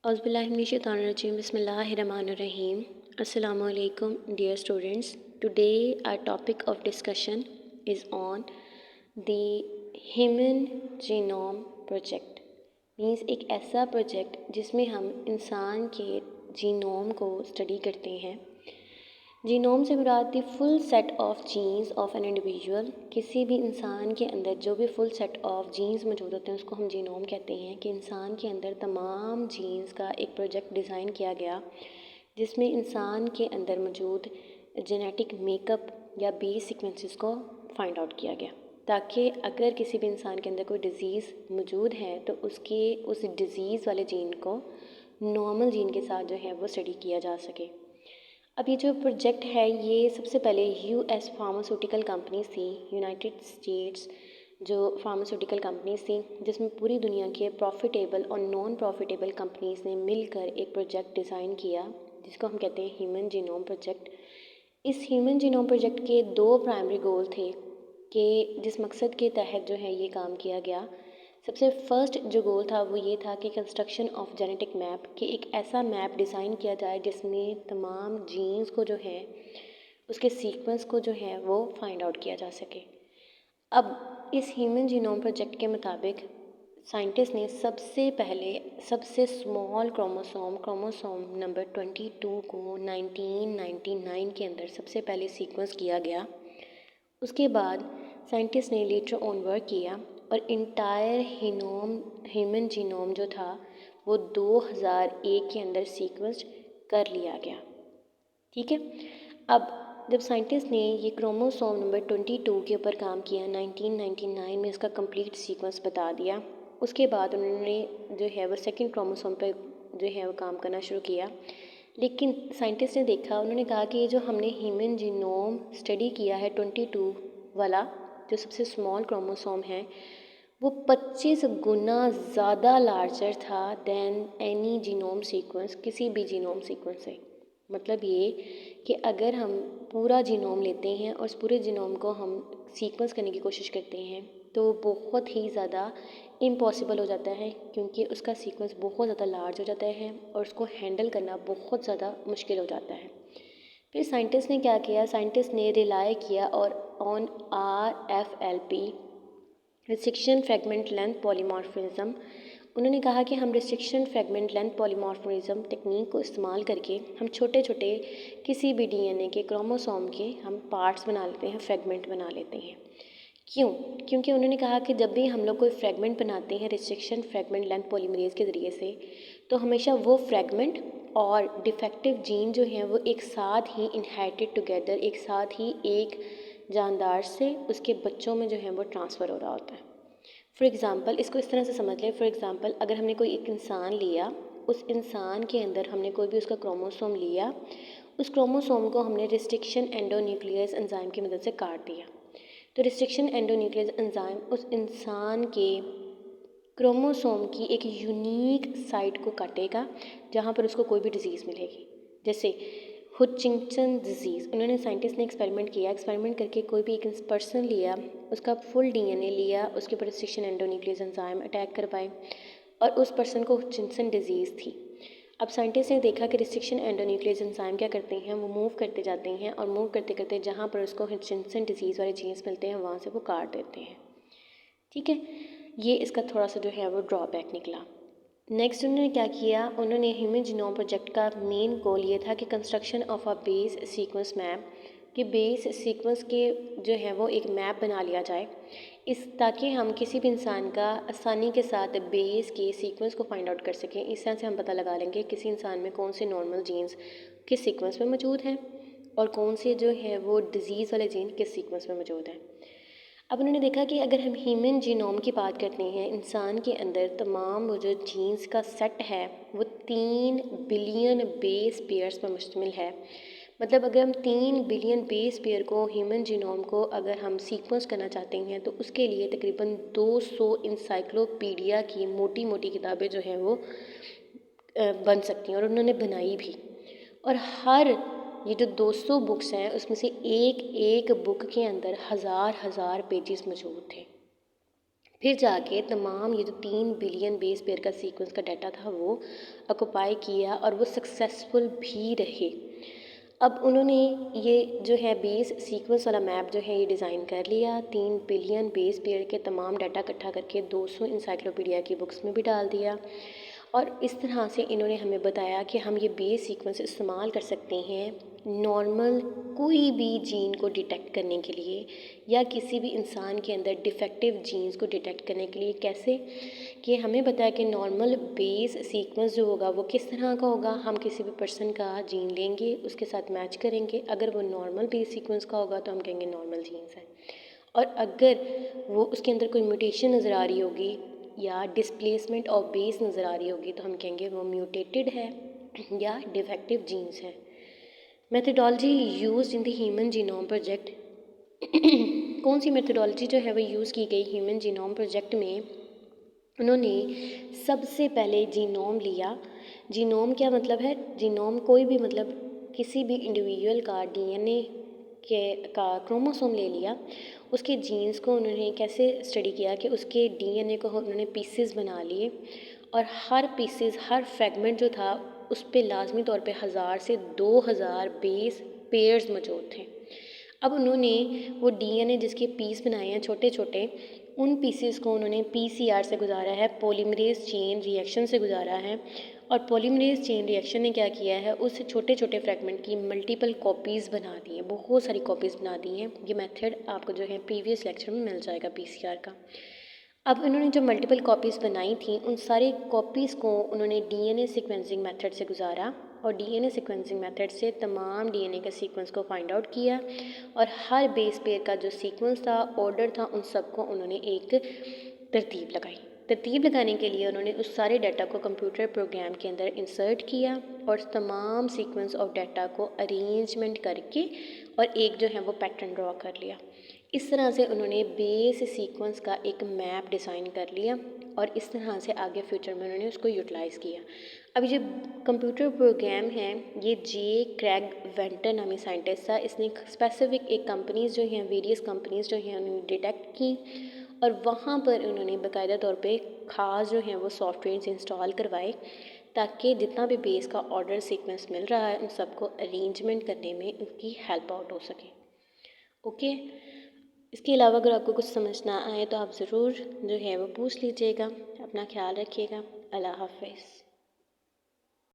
Auzubillahiminash-shaytanir-rajim. Bismillahir-rahmanir-rahim. Assalamu alaikum, dear students. Today our topic of discussion is on the Human Genome Project. Means एक ऐसा project जिसमें हम इंसान के genome को स्टडी करते हैं। जीनोम से मुराद the full set of genes of an individual. किसी भी इंसान के अंदर जो भी फुल सेट ऑफ जीन्स मौजूद होते हैं उसको हम जीनोम कहते हैं। कि इंसान के अंदर तमाम जीन्स का एक प्रोजेक्ट डिज़ाइन किया गया जिसमें इंसान के अंदर मौजूद जेनेटिक मेकअप या बेस सीक्वेंसेस को फाइंड आउट किया गया, ताकि अगर किसी भी इंसान के अंदर कोई डिज़ीज़ मौजूद है तो उसके उस डिज़ीज़ वाले जीन को नॉर्मल जीन के साथ जो है वो स्टडी किया जा सके। अब ये जो प्रोजेक्ट है ये सबसे पहले यूएस फार्मास्यूटिकल कंपनीज थी, यूनाइटेड स्टेट्स जो फार्मास्यूटिकल कंपनीज थी, जिसमें पूरी दुनिया के प्रॉफिटेबल और नॉन प्रॉफिटेबल कंपनीज ने मिलकर एक प्रोजेक्ट डिज़ाइन किया जिसको हम कहते हैं ह्यूमन जीनोम प्रोजेक्ट। इस ह्यूमन जीनोम प्रोजेक्ट के दो प्राइमरी गोल थे कि जिस मकसद के तहत जो है ये काम किया गया। सबसे फर्स्ट जो गोल था वो ये था कि कंस्ट्रक्शन ऑफ जेनेटिक मैप, कि एक ऐसा मैप डिज़ाइन किया जाए जिसमें तमाम जीन्स को जो है उसके सीक्वेंस को जो है वो फाइंड आउट किया जा सके। अब इस ह्यूमन जीनोम प्रोजेक्ट के मुताबिक साइंटिस्ट ने सबसे पहले सबसे स्मॉल क्रोमोसोम नंबर 22 को 1999 के अंदर सबसे पहले सीक्वेंस किया गया। उसके बाद साइंटिस्ट ने लेटर ऑन वर्क किया और इंटायर ह्यूमन जीनोम जो था वो 2001 के अंदर सीक्वेंस कर लिया गया। ठीक है। अब जब साइंटिस्ट ने ये क्रोमोसोम नंबर 22 के ऊपर काम किया, 1999 में इसका कंप्लीट सीक्वेंस बता दिया। उसके बाद उन्होंने जो है वो सेकंड क्रोमोसोम पर जो है वो काम करना शुरू किया। लेकिन साइंटिस्ट ने देखा, उन्होंने कहा कि ये जो हमने ह्यूमन जीनोम स्टडी किया है 22 वाला जो सबसे स्मॉल क्रोमोसोम है वो 25 गुना ज़्यादा लार्जर था दैन एनी जीनोम सीक्वेंस, किसी भी जीनोम सीक्वेंस से। मतलब ये कि अगर हम पूरा जीनोम लेते हैं और उस पूरे जीनोम को हम सीक्वेंस करने की कोशिश करते हैं तो बहुत ही ज़्यादा इम्पॉसिबल हो जाता है, क्योंकि उसका सीक्वेंस बहुत ज़्यादा लार्ज हो जाता है और उसको हैंडल करना बहुत ज़्यादा मुश्किल हो जाता है। फिर साइंटिस्ट ने क्या किया, साइंटिस्ट ने रिलाई किया और on RFLP, restriction fragment length polymorphism. उन्होंने कहा कि हम restriction fragment length polymorphism technique को इस्तेमाल करके हम छोटे छोटे किसी भी DNA के क्रोमोसोम के हम पार्ट्स बना लेते हैं, फ्रेगमेंट बना लेते हैं। क्यों? क्योंकि उन्होंने कहा कि जब भी हम लोग कोई फ्रेगमेंट बनाते हैं रिस्ट्रिक्शन फ्रेगमेंट लेंथ पॉलीमरेज के ज़रिए से, तो हमेशा वो फ्रेगमेंट और डिफेक्टिव जीन जो हैं वो एक साथ ही इनहेरिटेड टुगेदर, एक साथ ही एक जानदार से उसके बच्चों में जो है वो ट्रांसफ़र हो रहा होता है। फॉर एग्ज़ाम्पल इसको इस तरह से समझ लें, फॉर एग्ज़ाम्पल अगर हमने कोई एक इंसान लिया, उस इंसान के अंदर हमने कोई भी उसका क्रोमोसोम लिया, उस क्रोमोसोम को हमने रिस्ट्रिक्शन एंडोन्यूक्लियस एंजाइम की मदद से काट दिया। तो रिस्ट्रिक्शन एंडोन्यूक्लियस एंजाइम उस इंसान के क्रोमोसोम की एक यूनिक साइट को काटेगा जहाँ पर उसको कोई भी डिज़ीज़ मिलेगी। जैसे हुचिंगटन डिज़ीज़, उन्होंने साइंटिस्ट ने एक्सपेरिमेंट किया, एक्सपेरिमेंट करके कोई भी एक पर्सन लिया, उसका फुल DNA लिया, उसके ऊपर रिस्ट्रिक्शन एंडोन्यूक्लियस एंजाइम अटैक करवाए और उस पर्सन को हुचिंगटन डिज़ीज़ थी। अब साइंटिस्ट ने देखा कि रिस्ट्रिक्शन एंडोन्यूक्लियस एंजाइम क्या करते हैं, वो मूव करते जाते हैं और मूव करते करते जहाँ पर उसको हुचिंगटन डिज़ीज़ वाले जीन्स मिलते हैं वहाँ से वो काट देते हैं। ठीक है, ये इसका थोड़ा सा जो है वो ड्रॉबैक निकला। नेक्स्ट उन्होंने क्या किया, उन्होंने ह्यूमन जीनोम प्रोजेक्ट का मेन गोल ये था कि construction of a base sequence map, कि बेस सीक्वेंस के जो है वो एक मैप बना लिया जाए, इस ताकि हम किसी भी इंसान का आसानी के साथ बेस के सीक्वेंस को फाइंड आउट कर सकें। इस तरह से हम पता लगा लेंगे किसी इंसान में कौन से नॉर्मल जीन्स किस सीक्वेंस में मौजूद हैं और कौन से जो है वो डिज़ीज़ वाले जीन किस सीक्वेंस में मौजूद हैं। अब उन्होंने देखा कि अगर हम ह्यूमन जीनोम की बात करते हैं, इंसान के अंदर तमाम वो जो जीन्स का सेट है वो 3 बिलियन बेस पेयर्स पर मुश्तमिल है। मतलब अगर हम 3 बिलियन बेस पेयर को ह्यूमन जीनोम को अगर हम सीक्वेंस करना चाहते हैं तो उसके लिए तकरीबन 200 इंसाइक्लोपीडिया की मोटी मोटी किताबें जो हैं वो बन सकती हैं, और उन्होंने बनाई भी। और हर ये जो 200 बुक्स हैं उसमें से एक एक बुक के अंदर हज़ार पेजेस मौजूद थे। फिर जाके तमाम ये जो 3 बिलियन बेस पेयर का सीक्वेंस का डाटा था वो ऑक्यूपाई किया और वो सक्सेसफुल भी रहे। अब उन्होंने ये जो है बेस सीक्वेंस वाला मैप जो है ये डिज़ाइन कर लिया, 3 बिलियन बेस पेयर के तमाम डाटा इकट्ठा करके 200 इंसाइक्लोपीडिया की बुक्स में भी डाल दिया। और इस तरह से इन्होंने हमें बताया कि हम ये बेस सीक्वेंस इस्तेमाल कर सकते हैं नॉर्मल कोई भी जीन को डिटेक्ट करने के लिए या किसी भी इंसान के अंदर डिफेक्टिव जीन्स को डिटेक्ट करने के लिए। कैसे कि हमें बताया कि नॉर्मल बेस सीक्वेंस जो होगा वो किस तरह का होगा। हम किसी भी पर्सन का जीन लेंगे, उसके साथ मैच करेंगे, अगर वो नॉर्मल बेस सीक्वेंस का होगा तो हम कहेंगे नॉर्मल जीन्स है, और अगर वो उसके अंदर कोई म्यूटेशन नज़र आ रही होगी या डिस्प्लेसमेंट ऑफ बेस नज़र आ रही होगी तो हम कहेंगे वो म्यूटेटेड है या डिफेक्टिव जीन्स है। Methodology used in the human genome project कौन सी मेथडोलॉजी जो है वो यूज़ की गई ह्यूमन जीनोम प्रोजेक्ट में? उन्होंने सबसे पहले जीनोम लिया। जीनोम क्या मतलब है? जीनोम कोई भी मतलब किसी भी इंडिविजुअल का डीएनए के का क्रोमोसोम ले लिया, उसके जीन्स को उन्होंने कैसे स्टडी किया कि उसके डीएनए को उन्होंने पीसेस बना लिए और हर पीसेस हर फ्रेगमेंट जो था उस पे लाजमी तौर पे 1000 से 2000 बेस पेयर्स मौजूद थे। अब उन्होंने वो डीएनए जिसके पीस बनाए हैं छोटे छोटे, उन पीसेस को उन्होंने पीसीआर से गुजारा है, पॉलीमरेज चेन रिएक्शन से गुजारा है। और पॉलीमरेज चेन रिएक्शन ने क्या किया है, उस छोटे छोटे फ्रेगमेंट की मल्टीपल कॉपीज़ बना दी हैं, बहुत सारी कॉपीज़ बना दी हैं। ये मेथड आपको जो है प्रीवियस लेक्चर में मिल जाएगा पीसीआर का। अब इन्होंने जो मल्टीपल कॉपीज़ बनाई थी उन सारी कॉपीज़ को उन्होंने डीएनए सीक्वेंसिंग मेथड से गुजारा और डीएनए सीक्वेंसिंग मेथड से तमाम डीएनए के सीक्वेंस को फाइंड आउट किया और हर बेस पेयर का जो सीक्वेंस था, ऑर्डर था, उन सबको उन्होंने एक तरतीब लगाई। तरतीब लगाने के लिए उन्होंने उस सारे डाटा को कंप्यूटर प्रोग्राम के अंदर इंसर्ट किया और तमाम सीक्वेंस ऑफ डाटा को अरेंजमेंट करके और एक जो है वो पैटर्न ड्रॉ कर लिया। इस तरह से उन्होंने बेस सीक्वेंस का एक मैप डिज़ाइन कर लिया और इस तरह से आगे फ्यूचर में उन्होंने उसको यूटिलाइज़ किया। अभी जो कंप्यूटर प्रोग्राम है ये जे क्रैग वेंटर नामी साइंटिस्ट था, इसने स्पेसिफिक एक कंपनीज़ जो हैं, वेरियस कंपनीज़ जो हैं उन्होंने डिटेक्ट की और वहाँ पर उन्होंने बाकायदा तौर पे ख़ास जो हैं वो सॉफ्टवेयर इंस्टॉल करवाए ताकि जितना भी बेस का ऑर्डर सीक्वेंस मिल रहा है उन सबको अरेंजमेंट करने में उनकी हेल्प आउट हो सके। ओके, इसके अलावा अगर आपको कुछ समझ ना आए तो आप ज़रूर जो है वो पूछ लीजिएगा। अपना ख्याल रखिएगा। अल्लाह हाफ़िज़।